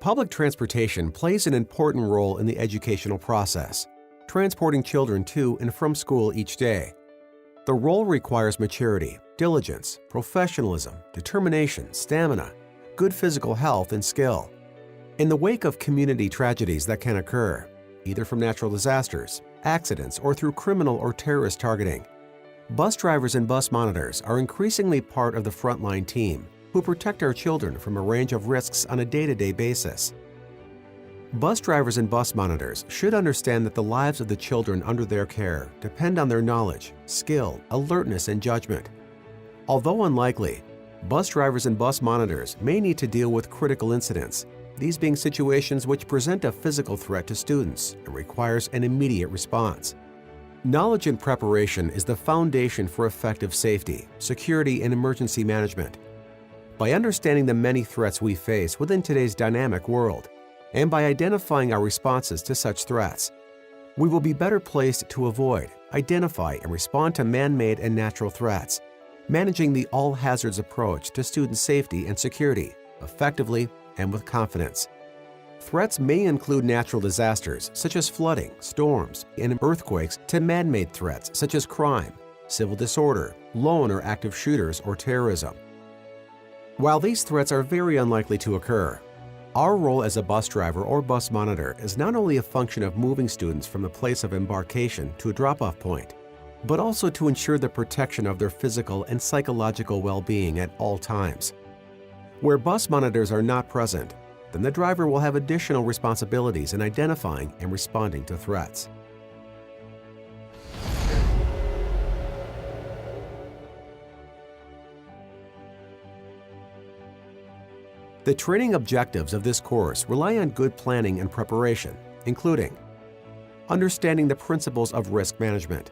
Public transportation plays an important role in the educational process, transporting children to and from school each day. The role requires maturity, diligence, professionalism, determination, stamina, good physical health, and skill. In the wake of community tragedies that can occur, either from natural disasters, accidents, or through criminal or terrorist targeting, bus drivers and bus monitors are increasingly part of the frontline team who protect our children from a range of risks on a day-to-day basis. Bus drivers and bus monitors should understand that the lives of the children under their care depend on their knowledge, skill, alertness, and judgment. Although unlikely, bus drivers and bus monitors may need to deal with critical incidents, these being situations which present a physical threat to students and requires an immediate response. Knowledge and preparation is the foundation for effective safety, security, and emergency management. By understanding the many threats we face within today's dynamic world, and by identifying our responses to such threats, we will be better placed to avoid, identify, and respond to man-made and natural threats, managing the all-hazards approach to student safety and security effectively and with confidence. Threats may include natural disasters such as flooding, storms, and earthquakes to man-made threats such as crime, civil disorder, lone or active shooters, or terrorism. While these threats are very unlikely to occur, our role as a bus driver or bus monitor is not only a function of moving students from the place of embarkation to a drop-off point, but also to ensure the protection of their physical and psychological well-being at all times. Where bus monitors are not present, then the driver will have additional responsibilities in identifying and responding to threats. The training objectives of this course rely on good planning and preparation, including understanding the principles of risk management,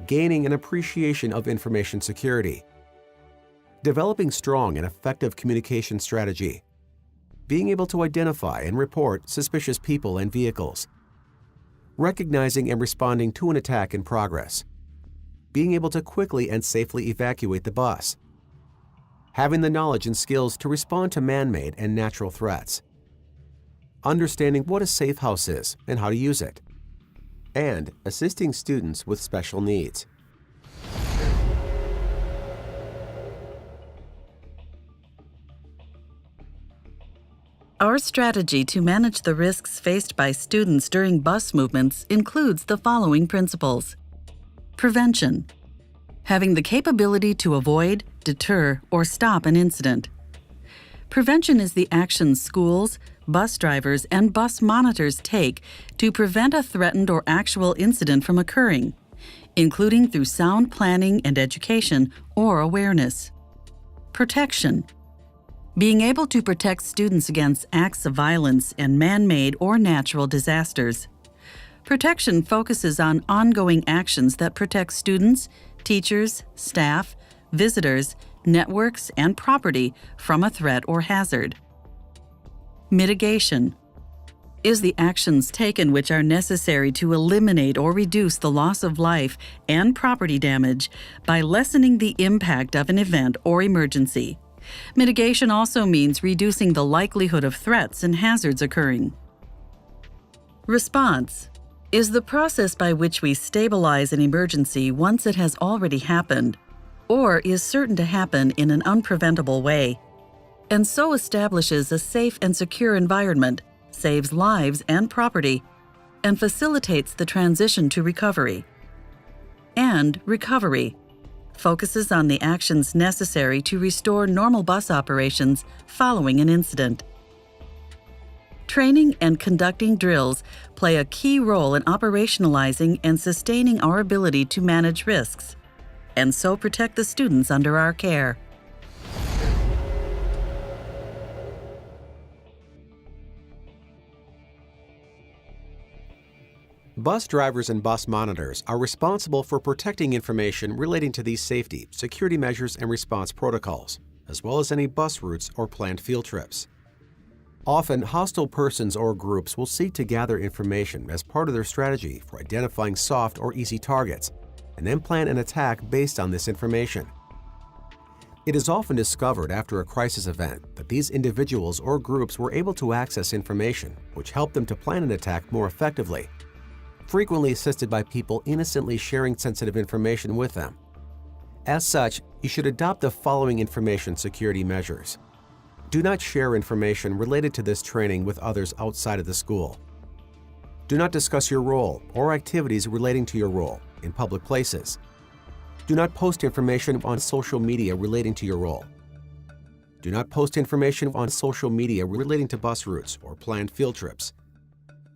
gaining an appreciation of information security, developing strong and effective communication strategy, being able to identify and report suspicious people and vehicles, recognizing and responding to an attack in progress, being able to quickly and safely evacuate the bus, having the knowledge and skills to respond to man-made and natural threats, understanding what a safe house is and how to use it, and assisting students with special needs. Our strategy to manage the risks faced by students during bus movements includes the following principles. Prevention. Having the capability to avoid, deter, or stop an incident. Prevention is the actions schools, bus drivers, and bus monitors take to prevent a threatened or actual incident from occurring, including through sound planning and education or awareness. Protection. Being able to protect students against acts of violence and man-made or natural disasters. Protection focuses on ongoing actions that protect students, teachers, staff, visitors, networks, and property from a threat or hazard. Mitigation is the actions taken which are necessary to eliminate or reduce the loss of life and property damage by lessening the impact of an event or emergency. Mitigation also means reducing the likelihood of threats and hazards occurring. Response is the process by which we stabilize an emergency once it has already happened or is certain to happen in an unpreventable way, and so establishes a safe and secure environment, saves lives and property, and facilitates the transition to recovery. And recovery focuses on the actions necessary to restore normal bus operations following an incident. Training and conducting drills play a key role in operationalizing and sustaining our ability to manage risks, and so protect the students under our care. Bus drivers and bus monitors are responsible for protecting information relating to these safety, security measures, and response protocols, as well as any bus routes or planned field trips. Often, hostile persons or groups will seek to gather information as part of their strategy for identifying soft or easy targets, and then plan an attack based on this information. It is often discovered after a crisis event that these individuals or groups were able to access information which helped them to plan an attack more effectively, frequently assisted by people innocently sharing sensitive information with them. As such, you should adopt the following information security measures. Do not share information related to this training with others outside of the school. Do not discuss your role or activities relating to your role in public places. Do not post information on social media relating to your role. Do not post information on social media relating to bus routes or planned field trips.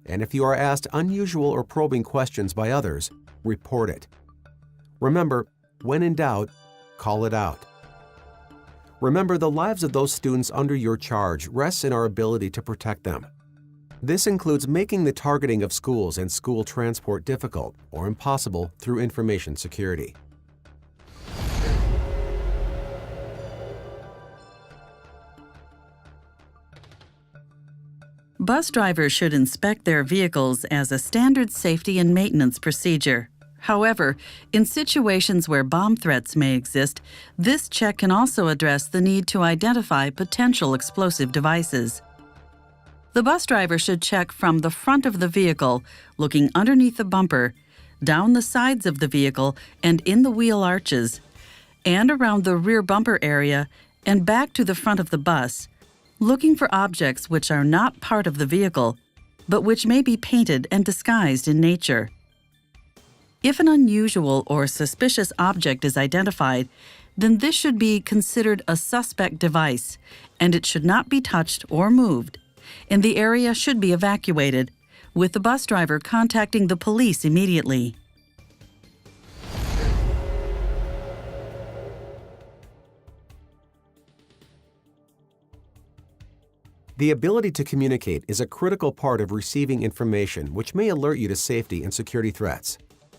And if you are asked unusual or probing questions by others, report it. Remember, when in doubt, call it out. Remember, the lives of those students under your charge rests in our ability to protect them. This includes making the targeting of schools and school transport difficult or impossible through information security. Bus drivers should inspect their vehicles as a standard safety and maintenance procedure. However, in situations where bomb threats may exist, this check can also address the need to identify potential explosive devices. The bus driver should check from the front of the vehicle, looking underneath the bumper, down the sides of the vehicle and in the wheel arches, and around the rear bumper area and back to the front of the bus, looking for objects which are not part of the vehicle, but which may be painted and disguised in nature. If an unusual or suspicious object is identified, then this should be considered a suspect device, and it should not be touched or moved, and the area should be evacuated, with the bus driver contacting the police immediately. The ability to communicate is a critical part of receiving information which may alert you to safety and security threats.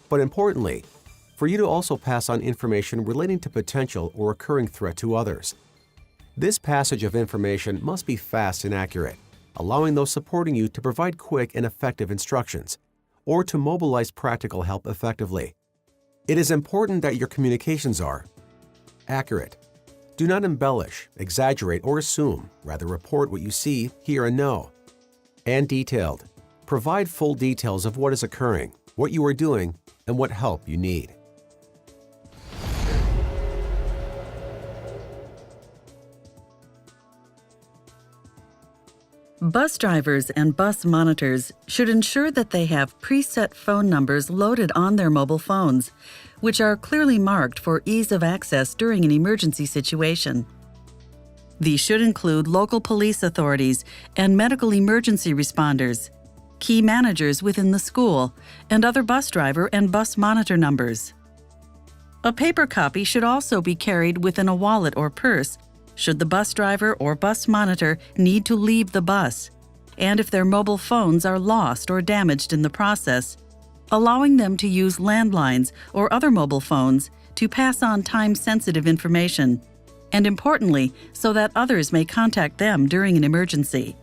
But importantly, for you to also pass on information relating to potential or occurring threat to others. This passage of information must be fast and accurate, allowing those supporting you to provide quick and effective instructions, or to mobilize practical help effectively. It is important that your communications are accurate. Do not embellish, exaggerate, or assume, rather report what you see, hear, and know. And detailed. Provide full details of what is occurring, what you are doing, and what help you need. Bus drivers and bus monitors should ensure that they have preset phone numbers loaded on their mobile phones, which are clearly marked for ease of access during an emergency situation. These should include local police authorities and medical emergency responders, key managers within the school, and other bus driver and bus monitor numbers. A paper copy should also be carried within a wallet or purse should the bus driver or bus monitor need to leave the bus, and if their mobile phones are lost or damaged in the process, allowing them to use landlines or other mobile phones to pass on time-sensitive information, and importantly, so that others may contact them during an emergency.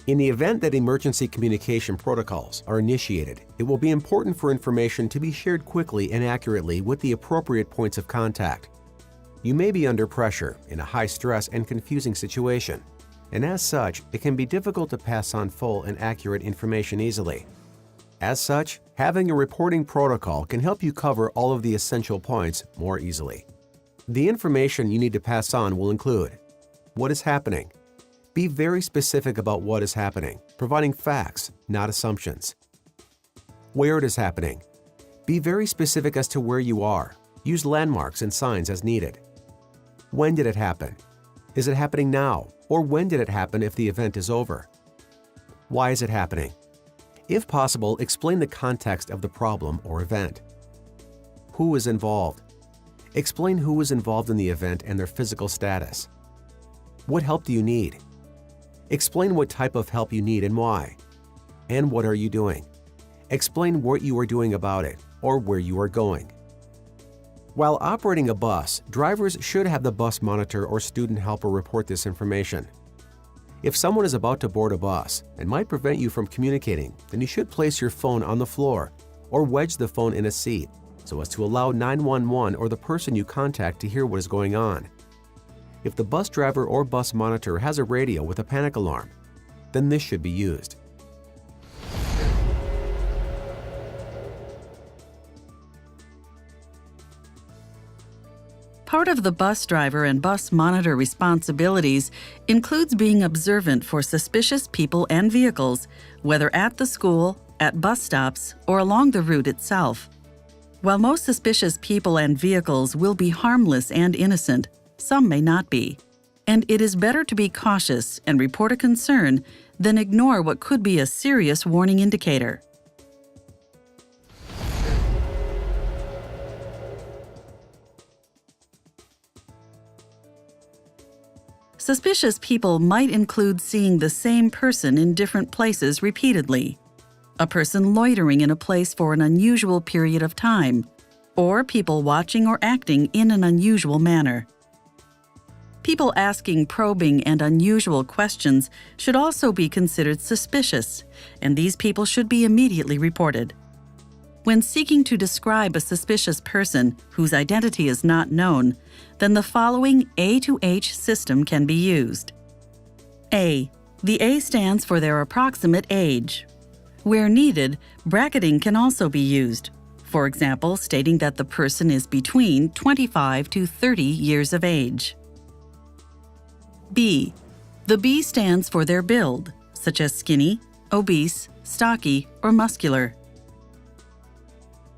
In the event that emergency communication protocols are initiated, it will be important for information to be shared quickly and accurately with the appropriate points of contact. You may be under pressure in a high-stress and confusing situation, and as such, it can be difficult to pass on full and accurate information easily. As such, having a reporting protocol can help you cover all of the essential points more easily. The information you need to pass on will include what is happening. Be very specific about what is happening, providing facts, not assumptions. Where it is happening. Be very specific as to where you are. Use landmarks and signs as needed. When did it happen? Is it happening now? Or when did it happen if the event is over? Why is it happening? If possible, explain the context of the problem or event. Who is involved? Explain who is involved in the event and their physical status. What help do you need? Explain what type of help you need and why. And what are you doing? Explain what you are doing about it or where you are going. While operating a bus, drivers should have the bus monitor or student helper report this information. If someone is about to board a bus and might prevent you from communicating, then you should place your phone on the floor or wedge the phone in a seat so as to allow 911 or the person you contact to hear what is going on. If the bus driver or bus monitor has a radio with a panic alarm, then this should be used. Part of the bus driver and bus monitor responsibilities includes being observant for suspicious people and vehicles, whether at the school, at bus stops, or along the route itself. While most suspicious people and vehicles will be harmless and innocent, some may not be, and it is better to be cautious and report a concern than ignore what could be a serious warning indicator. Suspicious people might include seeing the same person in different places repeatedly, a person loitering in a place for an unusual period of time, or people watching or acting in an unusual manner. People asking probing and unusual questions should also be considered suspicious, and these people should be immediately reported. When seeking to describe a suspicious person whose identity is not known, then the following A to H system can be used. A. The A stands for their approximate age. Where needed, bracketing can also be used. For example, stating that the person is between 25 to 30 years of age. B. The B stands for their build, such as skinny, obese, stocky, or muscular.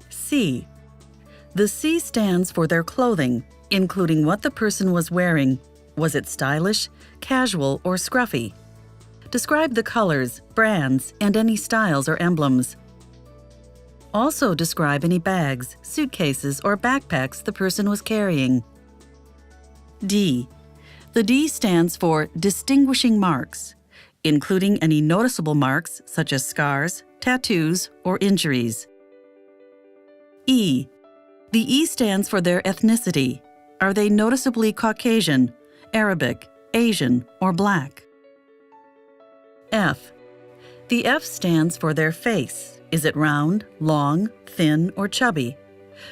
C. The C stands for their clothing, including what the person was wearing. Was it stylish, casual, or scruffy? Describe the colors, brands, and any styles or emblems. Also describe any bags, suitcases, or backpacks the person was carrying. D. The D stands for distinguishing marks, including any noticeable marks such as scars, tattoos, or injuries. E. The E stands for their ethnicity. Are they noticeably Caucasian, Arabic, Asian, or Black? F. The F stands for their face. Is it round, long, thin, or chubby?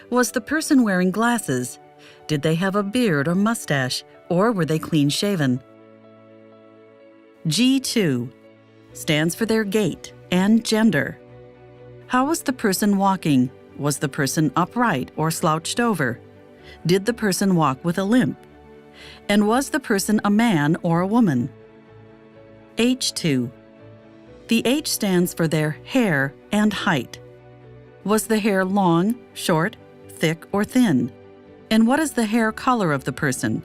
Was the person wearing glasses? Did they have a beard or mustache, or were they clean-shaven? G2 stands for their gait and gender. How was the person walking? Was the person upright or slouched over? Did the person walk with a limp? And was the person a man or a woman? H2. The H stands for their hair and height. Was the hair long, short, thick, or thin? And what is the hair color of the person?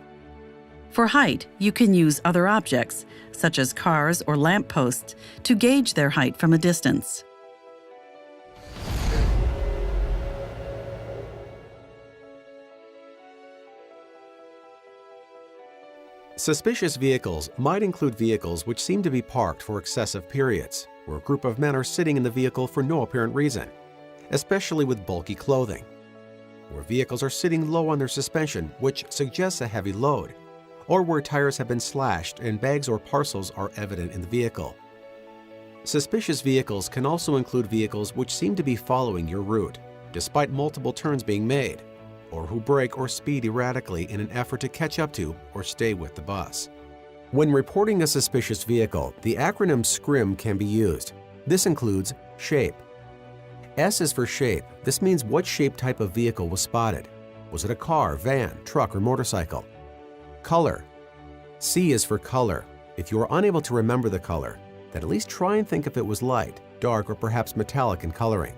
For height, you can use other objects, such as cars or lampposts, to gauge their height from a distance. Suspicious vehicles might include vehicles which seem to be parked for excessive periods, where a group of men are sitting in the vehicle for no apparent reason, especially with bulky clothing, where vehicles are sitting low on their suspension, which suggests a heavy load, or where tires have been slashed and bags or parcels are evident in the vehicle. Suspicious vehicles can also include vehicles which seem to be following your route, despite multiple turns being made, or who brake or speed erratically in an effort to catch up to or stay with the bus. When reporting a suspicious vehicle, the acronym SCRIM can be used. This includes shape. S is for shape. This means what shape type of vehicle was spotted. Was it a car, van, truck, or motorcycle? Color. C is for color. If you are unable to remember the color, then at least try and think if it was light, dark, or perhaps metallic in coloring.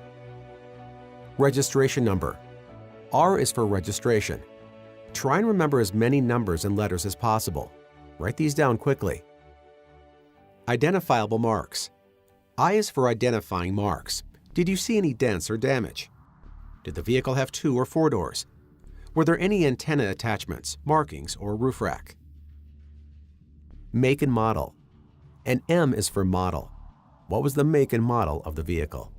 Registration number. R is for registration. Try and remember as many numbers and letters as possible. Write these down quickly. Identifiable marks. I is for identifying marks. Did you see any dents or damage? Did the vehicle have 2 or 4 doors? Were there any antenna attachments, markings, or roof rack? Make and model. And M is for model. What was the make and model of the vehicle?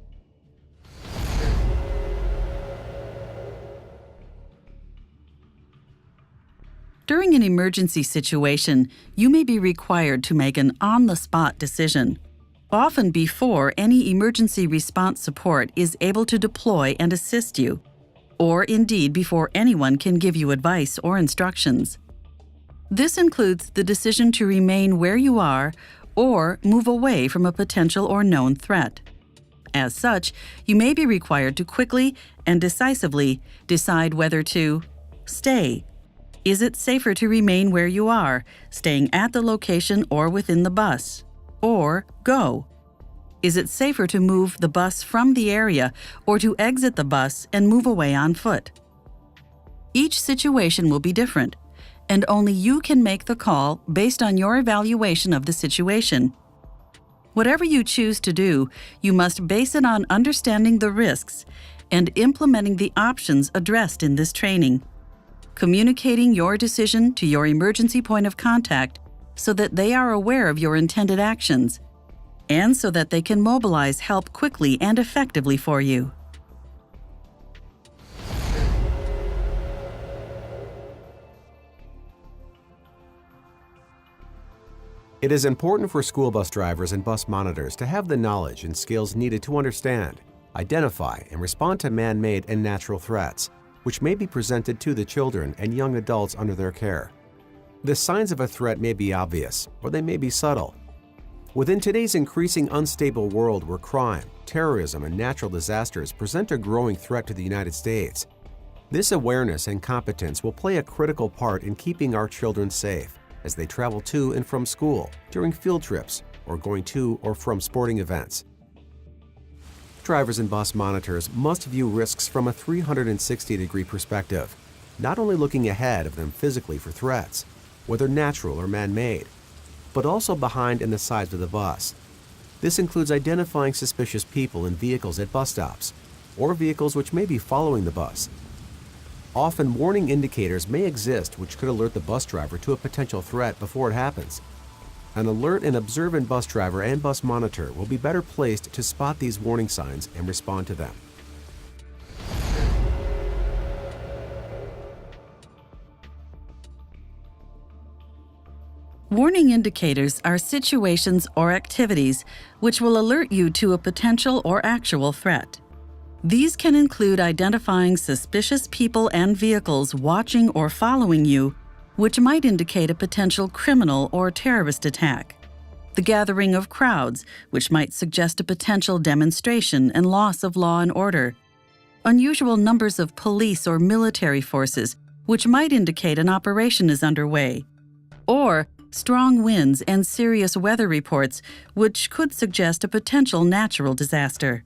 During an emergency situation, you may be required to make an on-the-spot decision, often before any emergency response support is able to deploy and assist you, or indeed before anyone can give you advice or instructions. This includes the decision to remain where you are or move away from a potential or known threat. As such, you may be required to quickly and decisively decide whether to stay. Is it safer to remain where you are, staying at the location or within the bus? Or go? Is it safer to move the bus from the area or to exit the bus and move away on foot? Each situation will be different, and only you can make the call based on your evaluation of the situation. Whatever you choose to do, you must base it on understanding the risks and implementing the options addressed in this training, communicating your decision to your emergency point of contact so that they are aware of your intended actions, and so that they can mobilize help quickly and effectively for you. It is important for school bus drivers and bus monitors to have the knowledge and skills needed to understand, identify, and respond to man-made and natural threats, which may be presented to the children and young adults under their care. The signs of a threat may be obvious, or they may be subtle. Within today's increasing unstable world where crime, terrorism, and natural disasters present a growing threat to the United States, this awareness and competence will play a critical part in keeping our children safe as they travel to and from school, during field trips, or going to or from sporting events. Drivers and bus monitors must view risks from a 360-degree perspective, not only looking ahead of them physically for threats, whether natural or man-made, but also behind and the sides of the bus. This includes identifying suspicious people and vehicles at bus stops, or vehicles which may be following the bus. Often, warning indicators may exist which could alert the bus driver to a potential threat before it happens. An alert and observant bus driver and bus monitor will be better placed to spot these warning signs and respond to them. Warning indicators are situations or activities which will alert you to a potential or actual threat. These can include identifying suspicious people and vehicles watching or following you, which might indicate a potential criminal or terrorist attack. The gathering of crowds, which might suggest a potential demonstration and loss of law and order. Unusual numbers of police or military forces, which might indicate an operation is underway. Or strong winds and serious weather reports, which could suggest a potential natural disaster.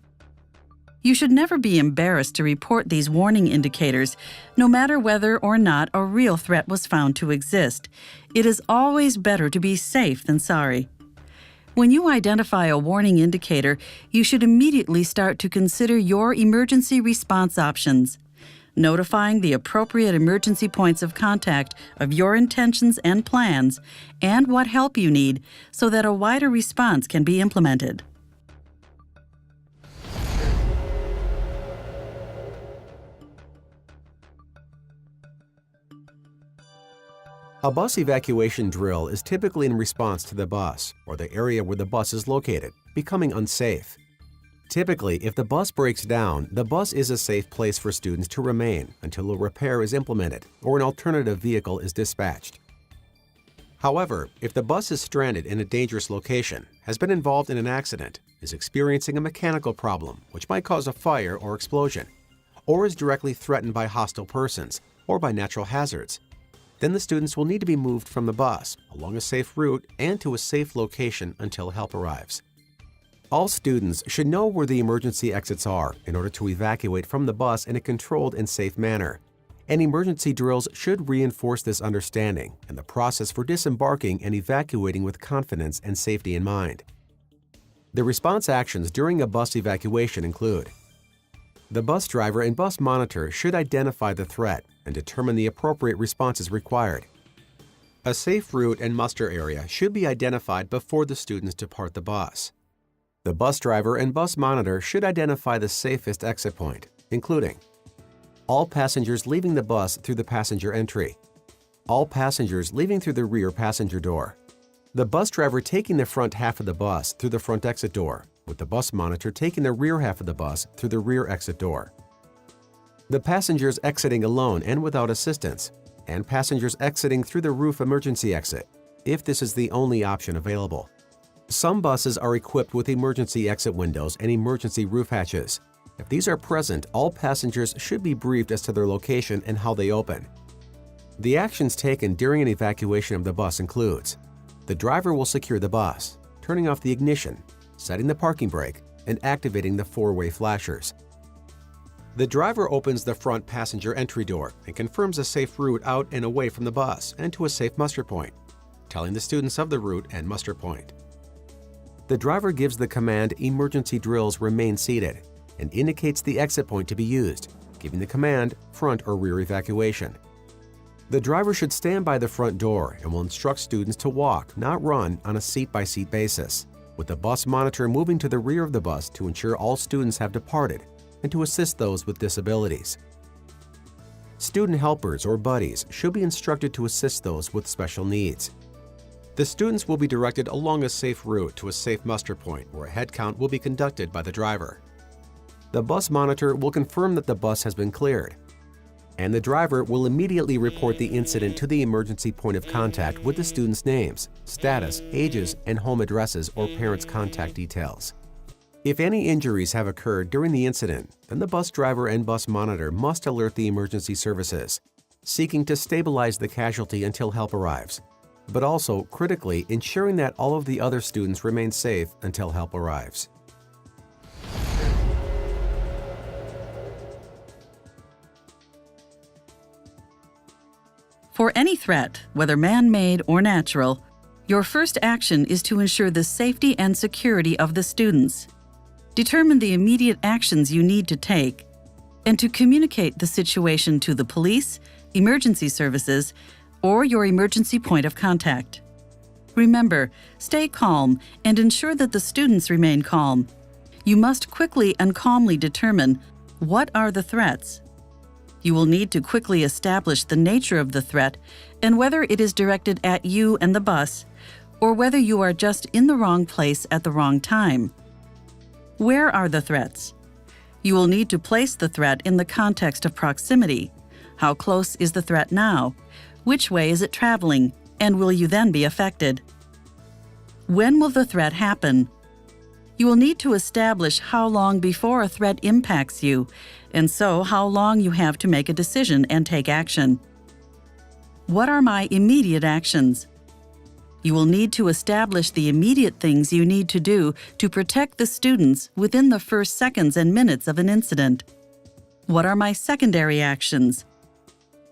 You should never be embarrassed to report these warning indicators, no matter whether or not a real threat was found to exist. It is always better to be safe than sorry. When you identify a warning indicator, you should immediately start to consider your emergency response options, notifying the appropriate emergency points of contact of your intentions and plans and what help you need so that a wider response can be implemented. A bus evacuation drill is typically in response to the bus or the area where the bus is located becoming unsafe. Typically, if the bus breaks down, the bus is a safe place for students to remain until a repair is implemented or an alternative vehicle is dispatched. However, if the bus is stranded in a dangerous location, has been involved in an accident, is experiencing a mechanical problem which might cause a fire or explosion, or is directly threatened by hostile persons or by natural hazards, then the students will need to be moved from the bus along a safe route and to a safe location until help arrives. All students should know where the emergency exits are in order to evacuate from the bus in a controlled and safe manner, and emergency drills should reinforce this understanding and the process for disembarking and evacuating with confidence and safety in mind. The response actions during a bus evacuation include: the bus driver and bus monitor should identify the threat and determine the appropriate responses required. A safe route and muster area should be identified before the students depart the bus. The bus driver and bus monitor should identify the safest exit point, including all passengers leaving the bus through the passenger entry, all passengers leaving through the rear passenger door. The bus driver taking the front half of the bus through the front exit door, with the bus monitor taking the rear half of the bus through the rear exit door. The passengers exiting alone and without assistance, and passengers exiting through the roof emergency exit, if this is the only option available. Some buses are equipped with emergency exit windows and emergency roof hatches. If these are present, all passengers should be briefed as to their location and how they open. The actions taken during an evacuation of the bus includes: the driver will secure the bus, turning off the ignition, setting the parking brake, and activating the four-way flashers. The driver opens the front passenger entry door and confirms a safe route out and away from the bus and to a safe muster point, telling the students of the route and muster point. The driver gives the command "Emergency drills remain seated" and indicates the exit point to be used, giving the command "Front or rear evacuation." The driver should stand by the front door and will instruct students to walk, not run, on a seat-by-seat basis, with the bus monitor moving to the rear of the bus to ensure all students have departed and to assist those with disabilities. Student helpers or buddies should be instructed to assist those with special needs. The students will be directed along a safe route to a safe muster point where a head count will be conducted by the driver. The bus monitor will confirm that the bus has been cleared, and the driver will immediately report the incident to the emergency point of contact with the students' names, status, ages, and home addresses or parents' contact details. If any injuries have occurred during the incident, then the bus driver and bus monitor must alert the emergency services, seeking to stabilize the casualty until help arrives, but also, critically, ensuring that all of the other students remain safe until help arrives. For any threat, whether man-made or natural, your first action is to ensure the safety and security of the students. Determine the immediate actions you need to take, and to communicate the situation to the police, emergency services, or your emergency point of contact. Remember, stay calm and ensure that the students remain calm. You must quickly and calmly determine what are the threats. You will need to quickly establish the nature of the threat and whether it is directed at you and the bus, or whether you are just in the wrong place at the wrong time. Where are the threats? You will need to place the threat in the context of proximity. How close is the threat now? Which way is it traveling? And will you then be affected? When will the threat happen? You will need to establish how long before a threat impacts you, and so how long you have to make a decision and take action. What are my immediate actions? You will need to establish the immediate things you need to do to protect the students within the first seconds and minutes of an incident. What are my secondary actions?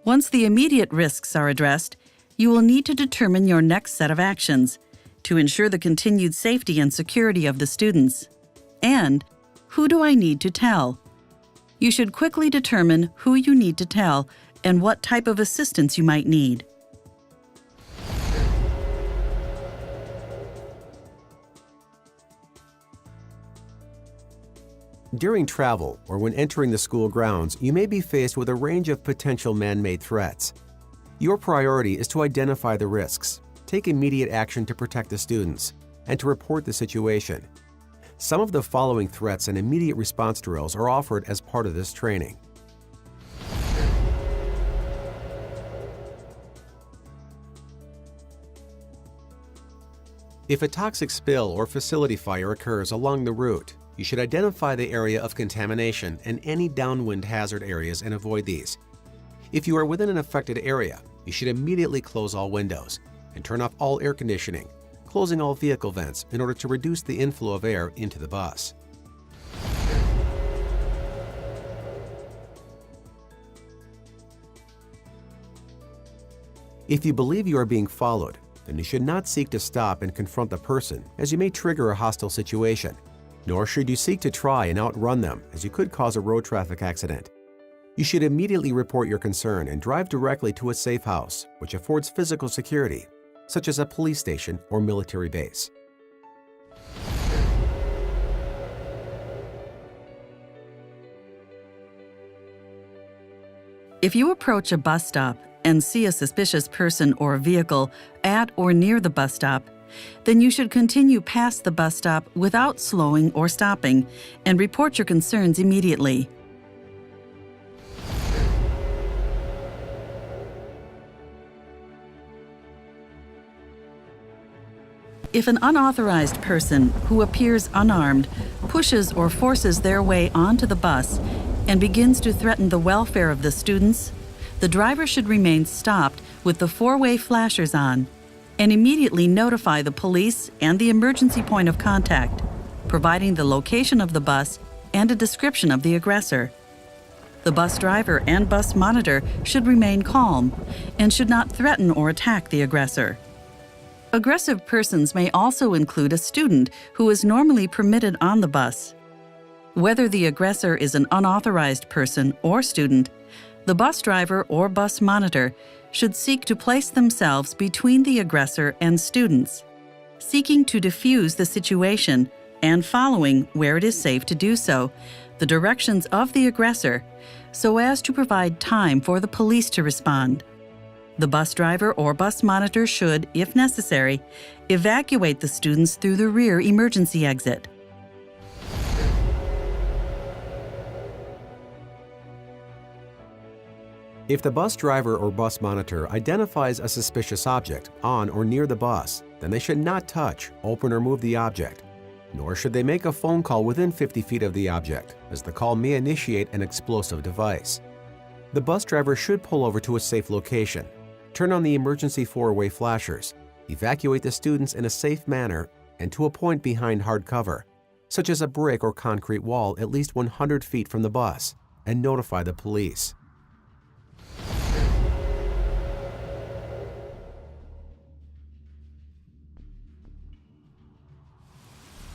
Once the immediate risks are addressed, you will need to determine your next set of actions to ensure the continued safety and security of the students. And who do I need to tell? You should quickly determine who you need to tell and what type of assistance you might need. During travel or when entering the school grounds, you may be faced with a range of potential man-made threats. Your priority is to identify the risks, take immediate action to protect the students, and to report the situation. Some of the following threats and immediate response drills are offered as part of this training. If a toxic spill or facility fire occurs along the route, you should identify the area of contamination and any downwind hazard areas and avoid these. If you are within an affected area, you should immediately close all windows and turn off all air conditioning, closing all vehicle vents in order to reduce the inflow of air into the bus. If you believe you are being followed, then you should not seek to stop and confront the person, as you may trigger a hostile situation. Nor should you seek to try and outrun them, as you could cause a road traffic accident. You should immediately report your concern and drive directly to a safe house, which affords physical security, such as a police station or military base. If you approach a bus stop and see a suspicious person or vehicle at or near the bus stop, then you should continue past the bus stop without slowing or stopping and report your concerns immediately. If an unauthorized person who appears unarmed pushes or forces their way onto the bus and begins to threaten the welfare of the students, the driver should remain stopped with the four-way flashers on and immediately notify the police and the emergency point of contact, providing the location of the bus and a description of the aggressor. The bus driver and bus monitor should remain calm and should not threaten or attack the aggressor. Aggressive persons may also include a student who is normally permitted on the bus. Whether the aggressor is an unauthorized person or student, the bus driver or bus monitor should seek to place themselves between the aggressor and students, seeking to defuse the situation and following, where it is safe to do so, the directions of the aggressor so as to provide time for the police to respond. The bus driver or bus monitor should, if necessary, evacuate the students through the rear emergency exit. If the bus driver or bus monitor identifies a suspicious object on or near the bus, then they should not touch, open, or move the object, nor should they make a phone call within 50 feet of the object, as the call may initiate an explosive device. The bus driver should pull over to a safe location, turn on the emergency four-way flashers, evacuate the students in a safe manner and to a point behind hard cover, such as a brick or concrete wall at least 100 feet from the bus, and notify the police.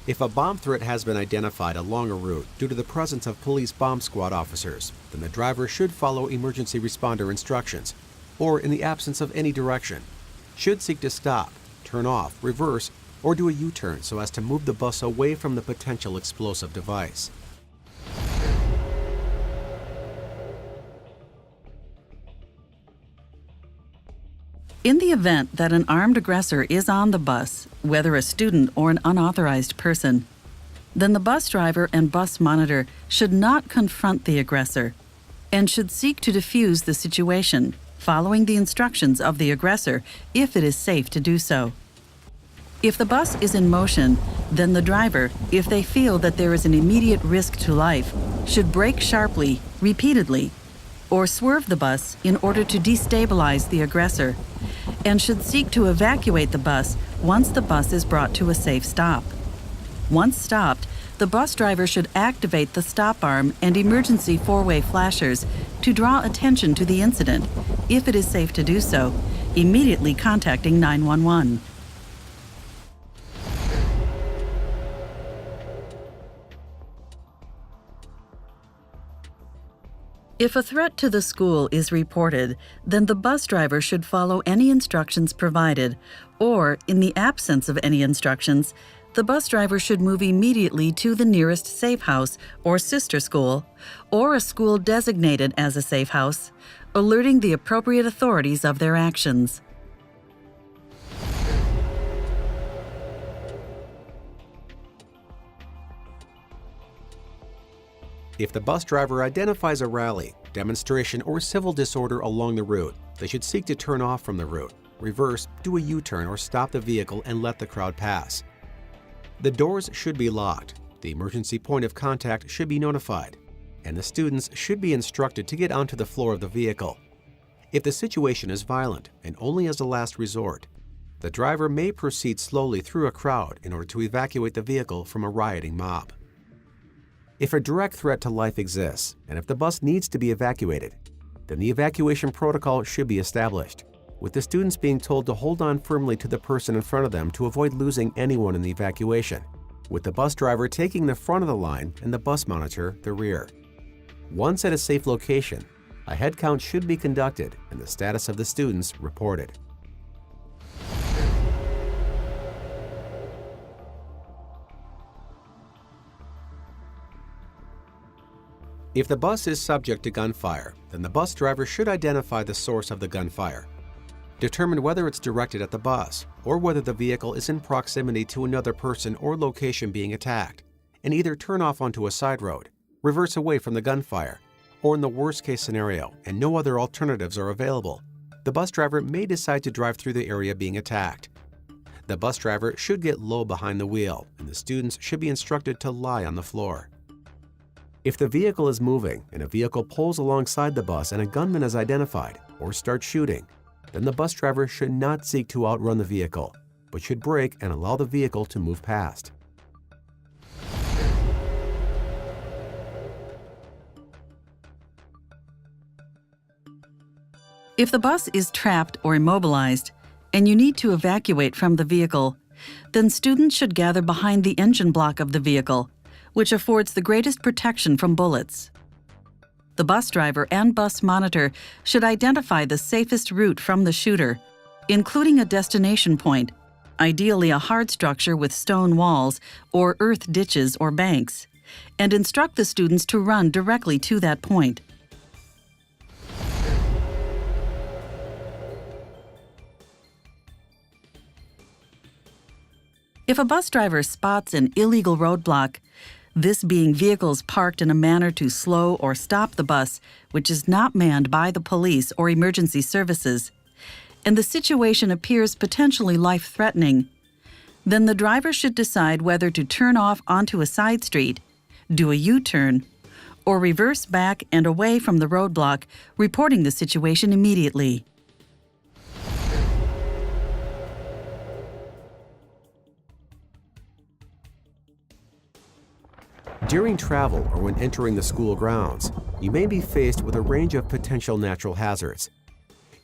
If a bomb threat has been identified along a route due to the presence of police bomb squad officers, then the driver should follow emergency responder instructions, or in the absence of any direction, should seek to stop, turn off, reverse, or do a U-turn so as to move the bus away from the potential explosive device. In the event that an armed aggressor is on the bus, whether a student or an unauthorized person, then the bus driver and bus monitor should not confront the aggressor and should seek to defuse the situation, following the instructions of the aggressor if it is safe to do so. If the bus is in motion, then the driver, if they feel that there is an immediate risk to life, should brake sharply, repeatedly, or swerve the bus in order to destabilize the aggressor, and should seek to evacuate the bus once the bus is brought to a safe stop. Once stopped, the bus driver should activate the stop arm and emergency four-way flashers to draw attention to the incident, if it is safe to do so, immediately contacting 911. If a threat to the school is reported, then the bus driver should follow any instructions provided, or, in the absence of any instructions, the bus driver should move immediately to the nearest safe house or sister school, or a school designated as a safe house, alerting the appropriate authorities of their actions. If the bus driver identifies a rally, demonstration, or civil disorder along the route, they should seek to turn off from the route, reverse, do a U-turn, or stop the vehicle and let the crowd pass. The doors should be locked, the emergency point of contact should be notified, and the students should be instructed to get onto the floor of the vehicle. If the situation is violent and only as a last resort, the driver may proceed slowly through a crowd in order to evacuate the vehicle from a rioting mob. If a direct threat to life exists, and if the bus needs to be evacuated, then the evacuation protocol should be established, with the students being told to hold on firmly to the person in front of them to avoid losing anyone in the evacuation, with the bus driver taking the front of the line and the bus monitor the rear. Once at a safe location, a head count should be conducted and the status of the students reported. If the bus is subject to gunfire, then the bus driver should identify the source of the gunfire, determine whether it's directed at the bus or whether the vehicle is in proximity to another person or location being attacked, and either turn off onto a side road, reverse away from the gunfire, or in the worst-case scenario and no other alternatives are available, the bus driver may decide to drive through the area being attacked. The bus driver should get low behind the wheel, and the students should be instructed to lie on the floor. If the vehicle is moving and a vehicle pulls alongside the bus and a gunman is identified or starts shooting, then the bus driver should not seek to outrun the vehicle, but should brake and allow the vehicle to move past. If the bus is trapped or immobilized, and you need to evacuate from the vehicle, then students should gather behind the engine block of the vehicle, which affords the greatest protection from bullets. The bus driver and bus monitor should identify the safest route from the shooter, including a destination point, ideally a hard structure with stone walls or earth ditches or banks, and instruct the students to run directly to that point. If a bus driver spots an illegal roadblock, this being vehicles parked in a manner to slow or stop the bus, which is not manned by the police or emergency services, and the situation appears potentially life-threatening, then the driver should decide whether to turn off onto a side street, do a U-turn, or reverse back and away from the roadblock, reporting the situation immediately. During travel or when entering the school grounds, you may be faced with a range of potential natural hazards.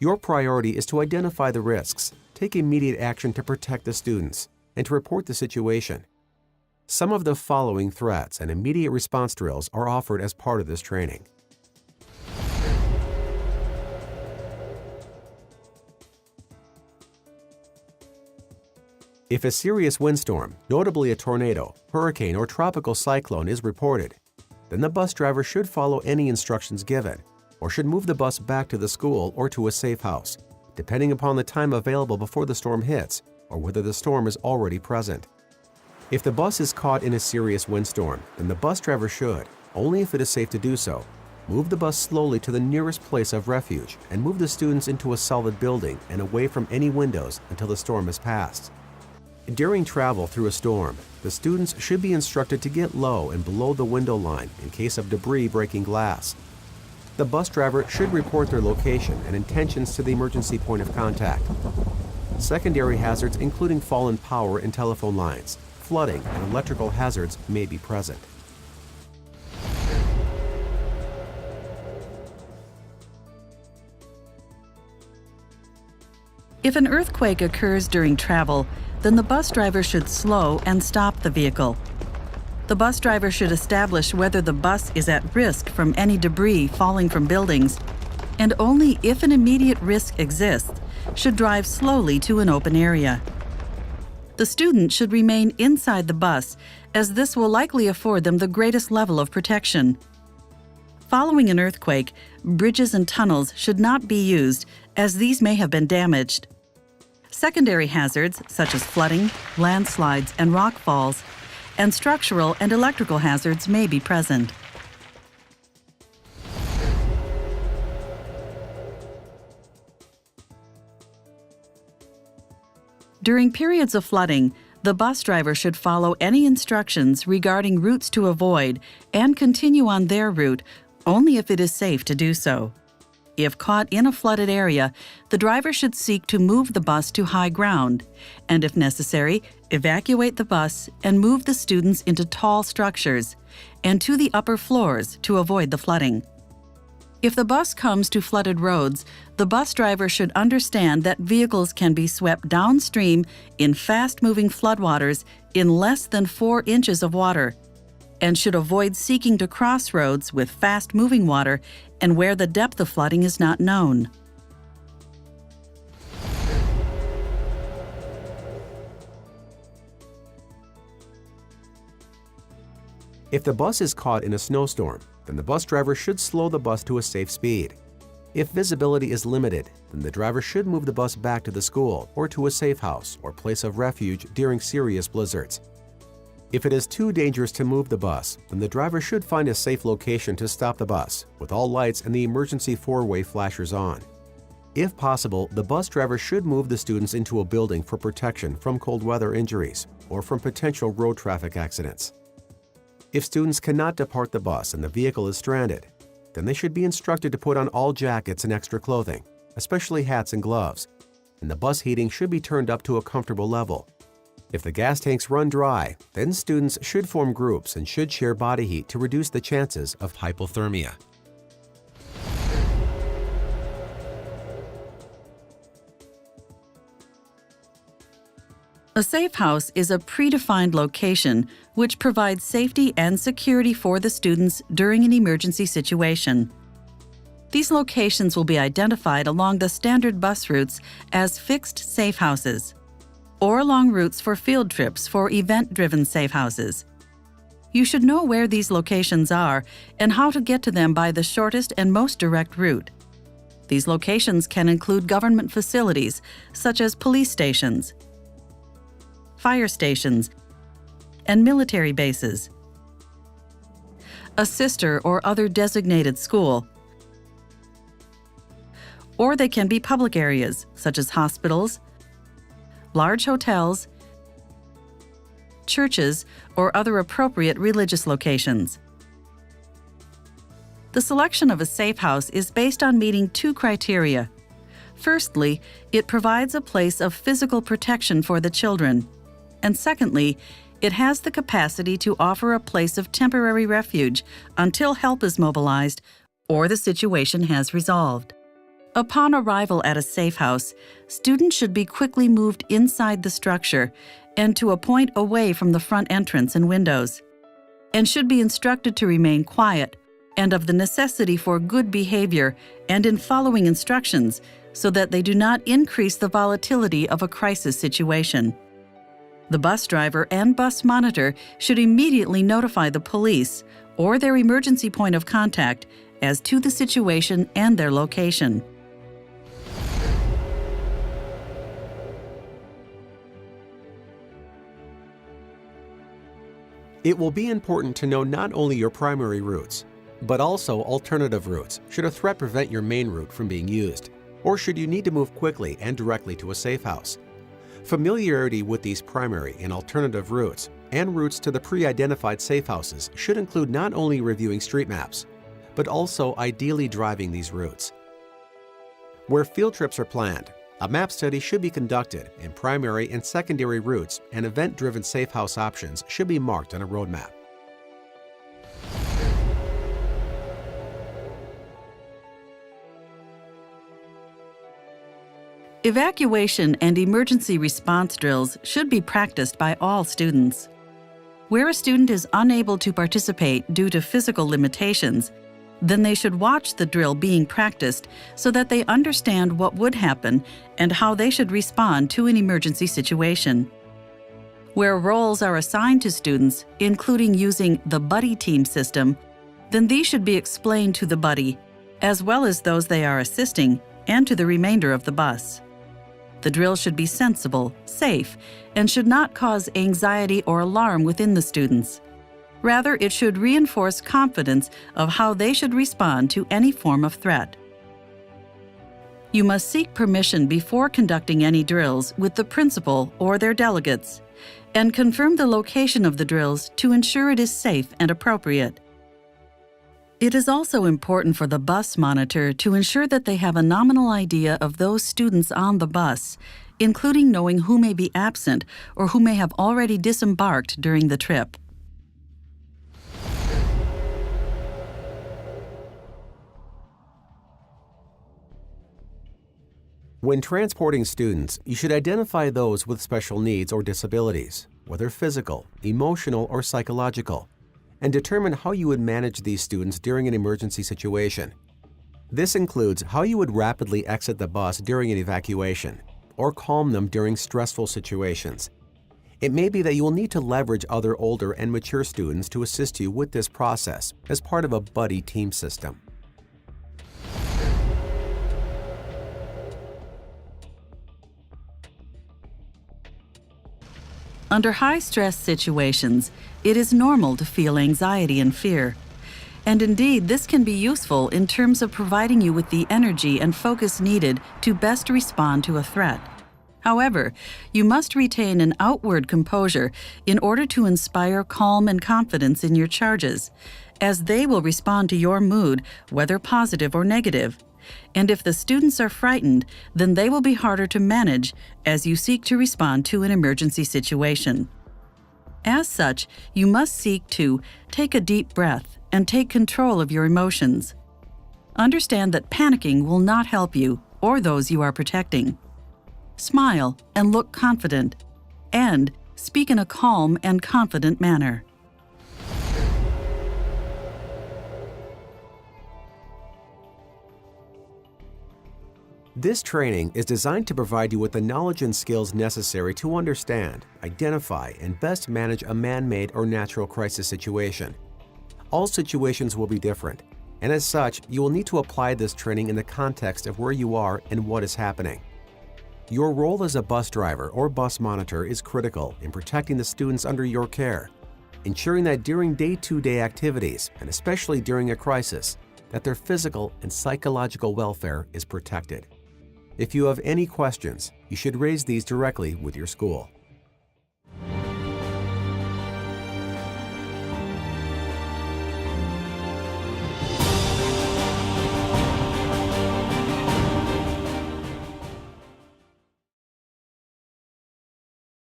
Your priority is to identify the risks, take immediate action to protect the students, and to report the situation. Some of the following threats and immediate response drills are offered as part of this training. If a serious windstorm, notably a tornado, hurricane, or tropical cyclone is reported, then the bus driver should follow any instructions given, or should move the bus back to the school or to a safe house, depending upon the time available before the storm hits or whether the storm is already present. If the bus is caught in a serious windstorm, then the bus driver should, only if it is safe to do so, move the bus slowly to the nearest place of refuge and move the students into a solid building and away from any windows until the storm has passed. During travel through a storm, the students should be instructed to get low and below the window line in case of debris breaking glass. The bus driver should report their location and intentions to the emergency point of contact. Secondary hazards including fallen power and telephone lines, flooding, and electrical hazards may be present. If an earthquake occurs during travel, then the bus driver should slow and stop the vehicle. The bus driver should establish whether the bus is at risk from any debris falling from buildings, and only if an immediate risk exists, should drive slowly to an open area. The student should remain inside the bus, as this will likely afford them the greatest level of protection. Following an earthquake, bridges and tunnels should not be used, as these may have been damaged. Secondary hazards, such as flooding, landslides, and rock falls, and structural and electrical hazards may be present. During periods of flooding, the bus driver should follow any instructions regarding routes to avoid and continue on their route only if it is safe to do so. If caught in a flooded area, the driver should seek to move the bus to high ground, and if necessary, evacuate the bus and move the students into tall structures and to the upper floors to avoid the flooding. If the bus comes to flooded roads, the bus driver should understand that vehicles can be swept downstream in fast-moving floodwaters in less than 4 inches of water, and should avoid seeking to cross roads with fast-moving water and where the depth of flooding is not known. If the bus is caught in a snowstorm, then the bus driver should slow the bus to a safe speed. If visibility is limited, then the driver should move the bus back to the school or to a safe house or place of refuge during serious blizzards. If it is too dangerous to move the bus, then the driver should find a safe location to stop the bus, with all lights and the emergency four-way flashers on. If possible, the bus driver should move the students into a building for protection from cold weather injuries or from potential road traffic accidents. If students cannot depart the bus and the vehicle is stranded, then they should be instructed to put on all jackets and extra clothing, especially hats and gloves, and the bus heating should be turned up to a comfortable level. If the gas tanks run dry, then students should form groups and should share body heat to reduce the chances of hypothermia. A safe house is a predefined location which provides safety and security for the students during an emergency situation. These locations will be identified along the standard bus routes as fixed safe houses, or along routes for field trips for event-driven safe houses. You should know where these locations are and how to get to them by the shortest and most direct route. These locations can include government facilities such as police stations, fire stations, and military bases, a sister or other designated school, or they can be public areas such as hospitals, large hotels, churches, or other appropriate religious locations. The selection of a safe house is based on meeting two criteria. Firstly, it provides a place of physical protection for the children. And secondly, it has the capacity to offer a place of temporary refuge until help is mobilized or the situation has resolved. Upon arrival at a safe house, students should be quickly moved inside the structure and to a point away from the front entrance and windows, and should be instructed to remain quiet and of the necessity for good behavior and in following instructions so that they do not increase the volatility of a crisis situation. The bus driver and bus monitor should immediately notify the police or their emergency point of contact as to the situation and their location. It will be important to know not only your primary routes, but also alternative routes should a threat prevent your main route from being used, or should you need to move quickly and directly to a safe house. Familiarity with these primary and alternative routes and routes to the pre-identified safe houses should include not only reviewing street maps, but also ideally driving these routes. Where field trips are planned, a map study should be conducted and primary and secondary routes and event-driven safe house options should be marked on a roadmap. Evacuation and emergency response drills should be practiced by all students. Where a student is unable to participate due to physical limitations, then they should watch the drill being practiced so that they understand what would happen and how they should respond to an emergency situation. Where roles are assigned to students, including using the buddy team system, then these should be explained to the buddy, as well as those they are assisting, and to the remainder of the bus. The drill should be sensible, safe, and should not cause anxiety or alarm within the students. Rather, it should reinforce confidence of how they should respond to any form of threat. You must seek permission before conducting any drills with the principal or their delegates, and confirm the location of the drills to ensure it is safe and appropriate. It is also important for the bus monitor to ensure that they have a nominal idea of those students on the bus, including knowing who may be absent or who may have already disembarked during the trip. When transporting students, you should identify those with special needs or disabilities, whether physical, emotional, or psychological, and determine how you would manage these students during an emergency situation. This includes how you would rapidly exit the bus during an evacuation, or calm them during stressful situations. It may be that you will need to leverage other older and mature students to assist you with this process as part of a buddy team system. Under high-stress situations, it is normal to feel anxiety and fear. And indeed, this can be useful in terms of providing you with the energy and focus needed to best respond to a threat. However, you must retain an outward composure in order to inspire calm and confidence in your charges, as they will respond to your mood, whether positive or negative. And if the students are frightened, then they will be harder to manage as you seek to respond to an emergency situation. As such, you must seek to take a deep breath and take control of your emotions. Understand that panicking will not help you or those you are protecting. Smile and look confident, and speak in a calm and confident manner. This training is designed to provide you with the knowledge and skills necessary to understand, identify, and best manage a man-made or natural crisis situation. All situations will be different, and as such, you will need to apply this training in the context of where you are and what is happening. Your role as a bus driver or bus monitor is critical in protecting the students under your care, ensuring that during day-to-day activities, and especially during a crisis, that their physical and psychological welfare is protected. If you have any questions, you should raise these directly with your school.